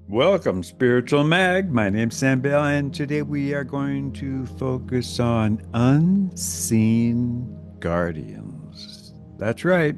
Welcome, Spiritual Mag. My name's Sam Bell, and today we are going to focus on unseen guardians. That's right,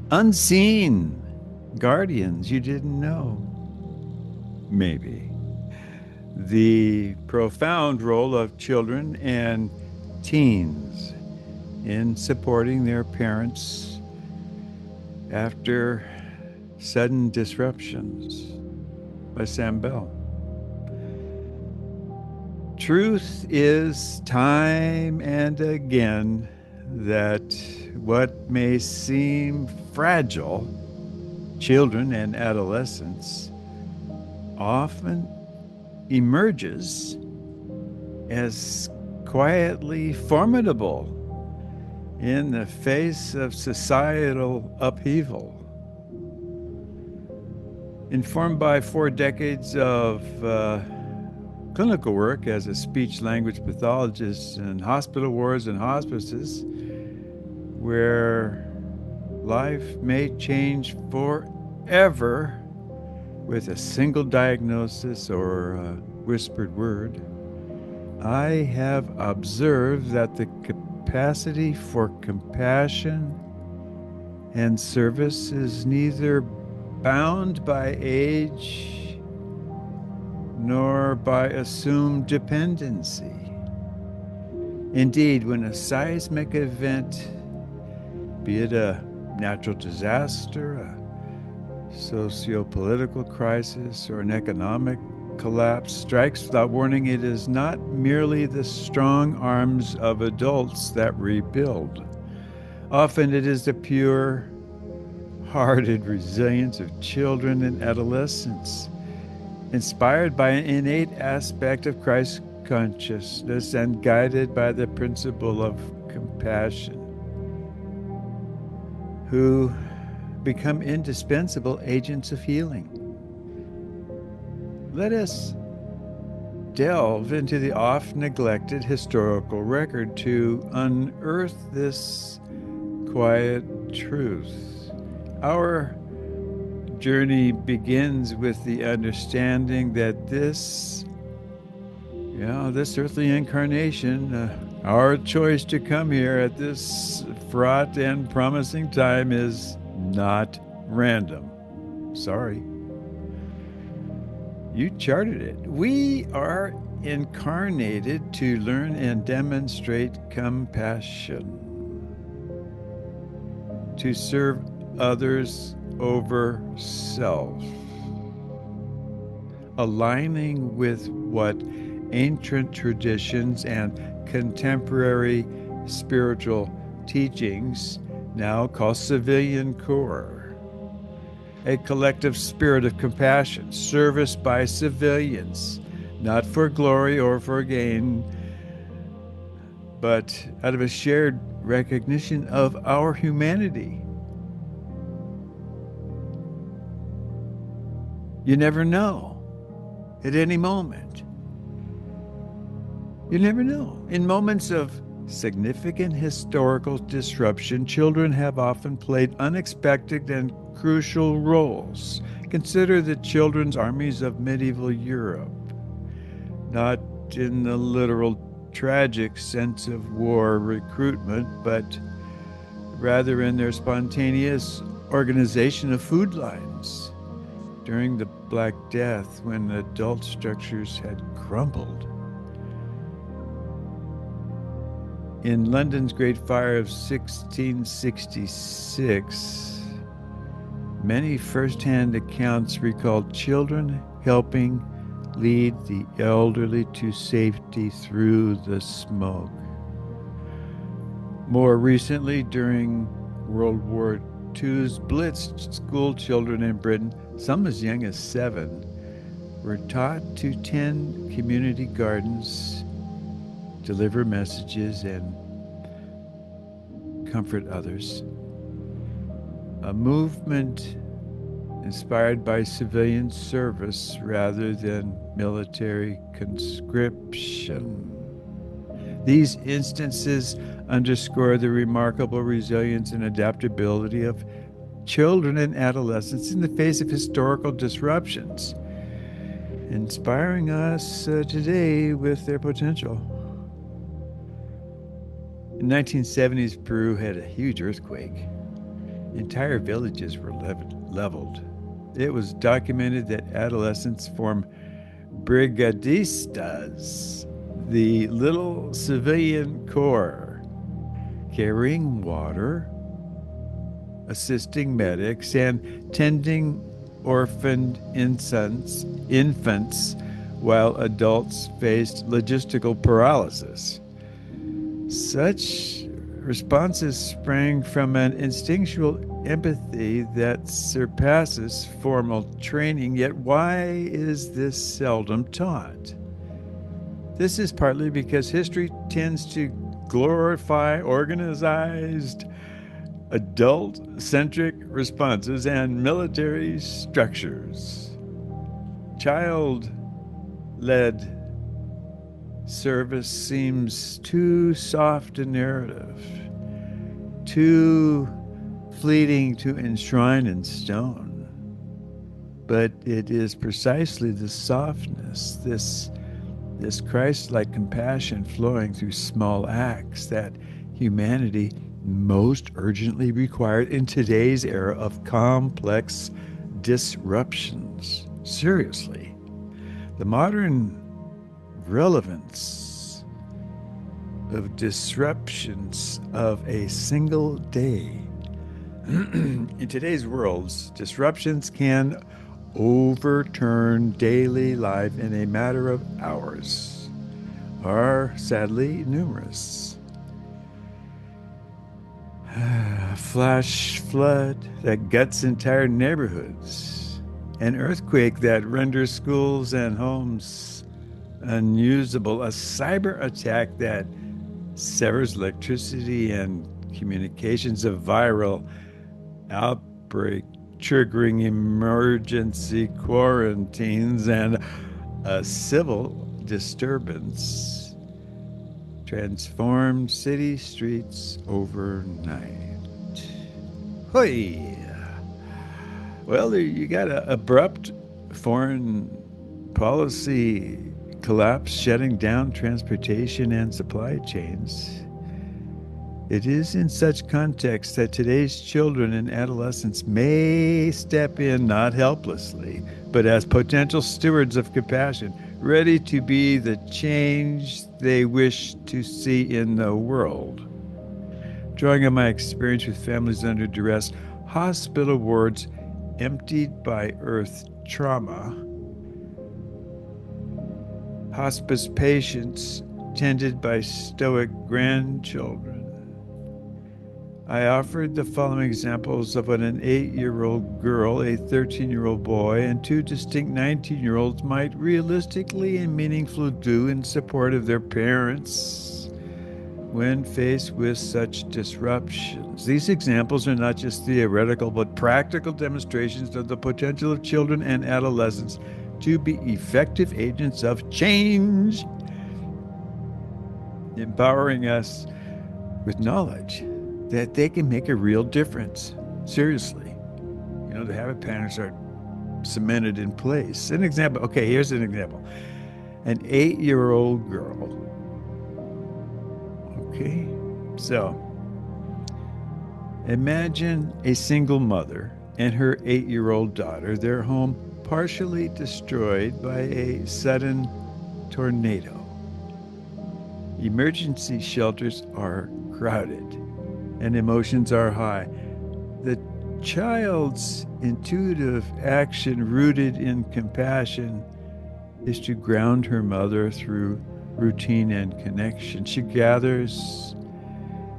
unseen guardians you didn't know. Maybe. The profound role of children and teens in supporting their parents after sudden disruptions by Sam Bell. Truth is time and again that what may seem fragile, children and adolescents, often emerges as quietly formidable in the face of societal upheaval. Informed by 4 decades of clinical work as a speech language pathologist in hospital wards and hospices, where life may change forever with a single diagnosis or a whispered word, I have observed that the capacity for compassion and service is neither bound by age nor by assumed dependency. Indeed, when a seismic event, be it a natural disaster, a socio-political crisis, or an economic collapse, strikes without warning, it is not merely the strong arms of adults that rebuild. Often it is the pure hearted resilience of children and adolescents, inspired by an innate aspect of Christ consciousness and guided by the principle of compassion, who become indispensable agents of healing. Let us delve into the oft neglected historical record to unearth this quiet truth. Our journey begins with the understanding that this earthly incarnation, our choice to come here at this fraught and promising time, is not random. Sorry. You charted it. We are incarnated to learn and demonstrate compassion, to serve others over self, aligning with what ancient traditions and contemporary spiritual teachings now call civilian core, a collective spirit of compassion, service by civilians, not for glory or for gain, but out of a shared recognition of our humanity. You never know at any moment. You never know. In moments of significant historical disruption, children have often played unexpected and crucial roles. Consider the children's armies of medieval Europe, not in the literal tragic sense of war recruitment, but rather in their spontaneous organization of food lines during the Black Death, when adult structures had crumbled. In London's Great Fire of 1666, many first-hand accounts recalled children helping lead the elderly to safety through the smoke. More recently, during World War II's Blitz, school children in Britain, some as young as 7, were taught to tend community gardens, deliver messages, and comfort others. A movement inspired by civilian service rather than military conscription. These instances underscore the remarkable resilience and adaptability of children and adolescents in the face of historical disruptions. inspiring us today with their potential. In 1970s, Peru had a huge earthquake. Entire villages were leveled. It was documented that adolescents formed brigadistas, the little civilian corps, carrying water, assisting medics, and tending orphaned infants while adults faced logistical paralysis. Such responses sprang from an instinctual empathy that surpasses formal training, yet why is this seldom taught? This is partly because history tends to glorify organized, adult-centric responses and military structures. Child-led service seems too soft a narrative, too fleeting to enshrine in stone. But it is precisely the softness, this Christ-like compassion flowing through small acts that humanity most urgently required in today's era of complex disruptions. Seriously, the modern relevance of disruptions of a single day. In today's worlds, disruptions can overturn daily life in a matter of hours, are sadly numerous. A flash flood that guts entire neighborhoods, an earthquake that renders schools and homes unusable, a cyber attack that severs electricity and communications, a viral outbreak triggering emergency quarantines, and a civil disturbance transformed city streets overnight. Hoi! Well, you got an abrupt foreign policy collapse shutting down transportation and supply chains. It is in such context that today's children and adolescents may step in not helplessly, but as potential stewards of compassion, ready to be the change they wish to see in the world. Drawing on my experience with families under duress, hospital wards emptied by earth trauma, hospice patients tended by stoic grandchildren, I offered the following examples of what an 8-year-old girl, a 13-year-old boy, and two distinct 19-year-olds might realistically and meaningfully do in support of their parents when faced with such disruptions. These examples are not just theoretical, but practical demonstrations of the potential of children and adolescents to be effective agents of change, empowering us with knowledge that they can make a real difference. Seriously. The habit patterns are cemented in place. An example. Okay, here's an example. An 8-year-old girl. Okay, so imagine a single mother and her 8-year-old daughter, their home partially destroyed by a sudden tornado. Emergency shelters are crowded and emotions are high. The child's intuitive action, rooted in compassion, is to ground her mother through routine and connection. She gathers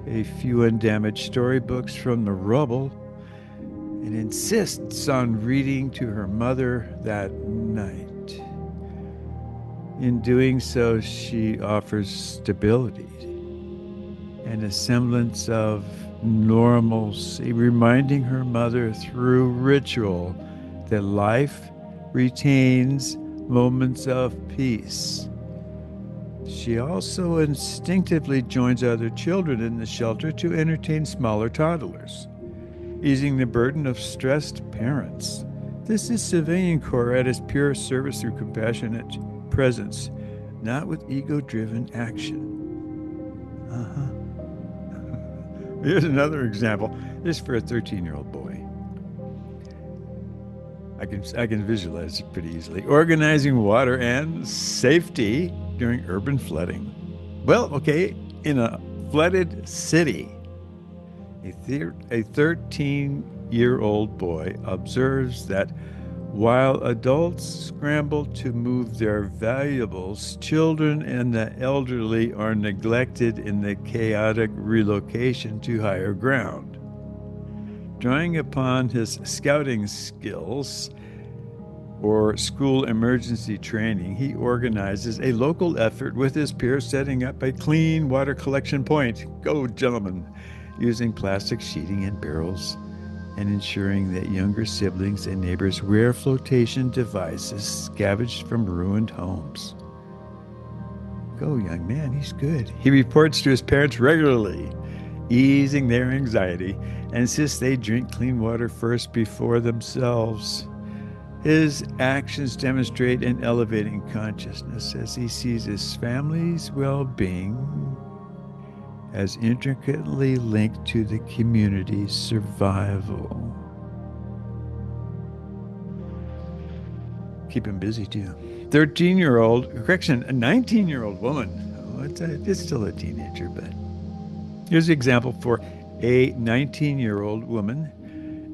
a few undamaged storybooks from the rubble and insists on reading to her mother that night. In doing so, she offers stability and a semblance of normalcy, reminding her mother through ritual that life retains moments of peace. She also instinctively joins other children in the shelter to entertain smaller toddlers, easing the burden of stressed parents. This is civilian corps at its purest service through compassionate presence, not with ego-driven action. Here's another example. This is for a 13-year-old boy. I can visualize it pretty easily. Organizing water and safety during urban flooding. Well, okay, in a flooded city, a 13-year-old boy observes that while adults scramble to move their valuables, children and the elderly are neglected in the chaotic relocation to higher ground. Drawing upon his scouting skills or school emergency training, he organizes a local effort with his peers, setting up a clean water collection point. Go, gentlemen! Using plastic sheeting and barrels, and ensuring that younger siblings and neighbors wear flotation devices scavenged from ruined homes. Go, young man, he's good. He reports to his parents regularly, easing their anxiety, and insists they drink clean water first before themselves. His actions demonstrate an elevating consciousness as he sees his family's well-being as intricately linked to the community's survival. Keep him busy too. 19-year-old woman. Oh, it's still a teenager, but here's an example for a 19-year-old woman,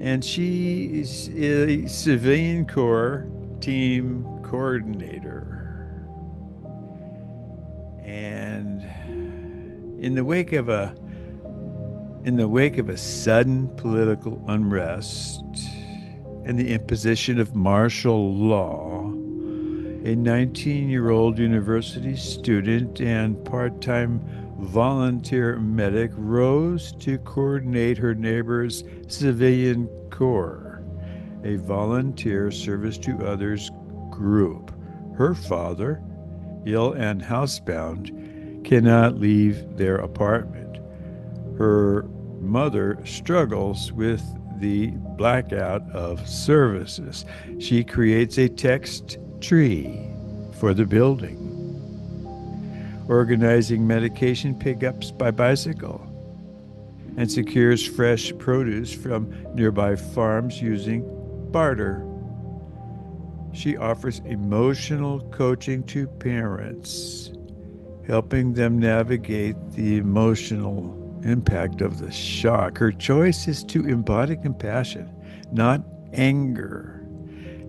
and she is a civilian corps team coordinator. And in the wake of a sudden political unrest and the imposition of martial law, a 19-year-old university student and part-time volunteer medic rose to coordinate her neighbor's civilian corps, a volunteer service to others group. Her father, ill and housebound, cannot leave their apartment. Her mother struggles with the blackout of services. She creates a text tree for the building, organizing medication pickups by bicycle, and secures fresh produce from nearby farms using barter. She offers emotional coaching to parents, helping them navigate the emotional impact of the shock. Her choice is to embody compassion, not anger.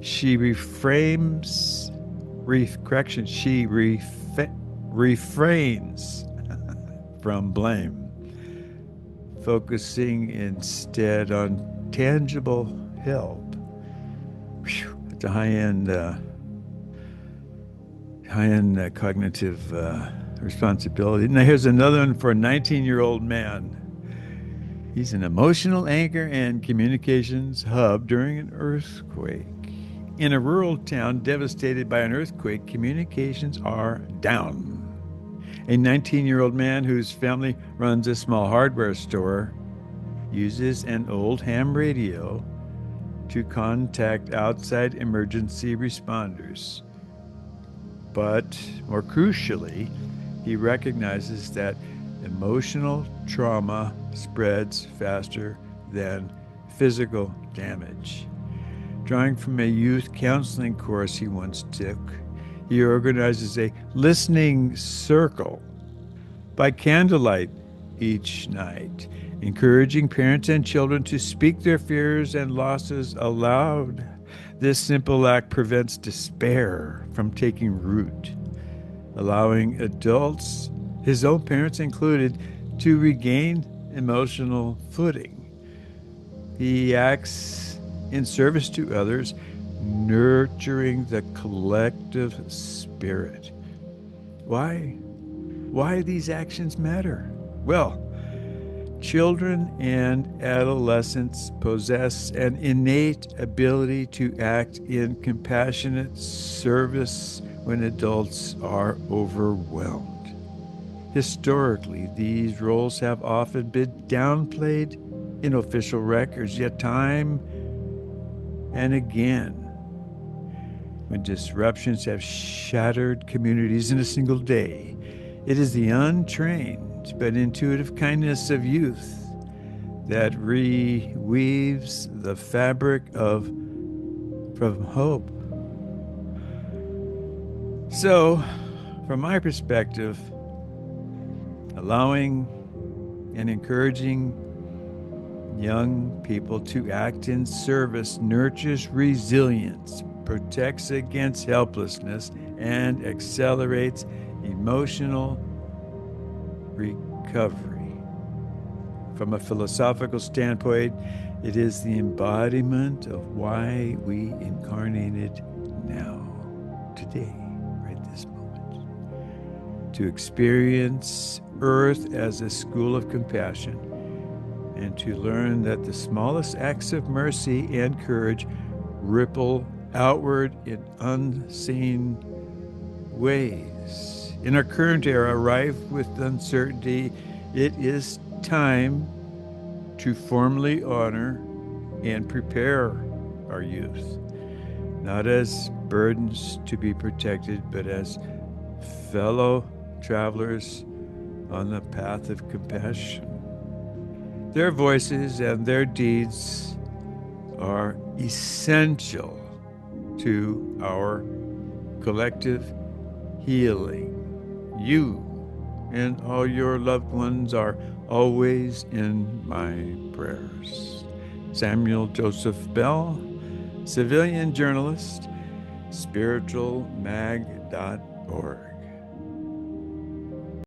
She refrains from blame, focusing instead on tangible help. Whew, it's a high-end cognitive responsibility. Now here's another one for a 19-year-old man. He's an emotional anchor and communications hub during an earthquake. In a rural town devastated by an earthquake, communications are down. A 19-year-old man whose family runs a small hardware store uses an old ham radio to contact outside emergency responders. But more crucially, he recognizes that emotional trauma spreads faster than physical damage. Drawing from a youth counseling course he once took, he organizes a listening circle by candlelight each night, encouraging parents and children to speak their fears and losses aloud. This simple act prevents despair from taking root, allowing adults, his own parents included, to regain emotional footing. He acts in service to others, nurturing the collective spirit. Why? Why these actions matter? Well, children and adolescents possess an innate ability to act in compassionate service when adults are overwhelmed. Historically, these roles have often been downplayed in official records, yet time and again. When disruptions have shattered communities in a single day, it is the untrained but intuitive kindness of youth that reweaves the fabric from hope. So, from my perspective, allowing and encouraging young people to act in service nurtures resilience, protects against helplessness, and accelerates emotional recovery. From a philosophical standpoint, it is the embodiment of why we incarnated now, today, right this moment, to experience Earth as a school of compassion and to learn that the smallest acts of mercy and courage ripple outward in unseen ways. In our current era, rife with uncertainty, it is time to formally honor and prepare our youth, not as burdens to be protected, but as fellow travelers on the path of compassion. Their voices and their deeds are essential to our collective healing. You and all your loved ones are always in my prayers. Samuel Joseph Bell, civilian journalist, spiritualmag.org.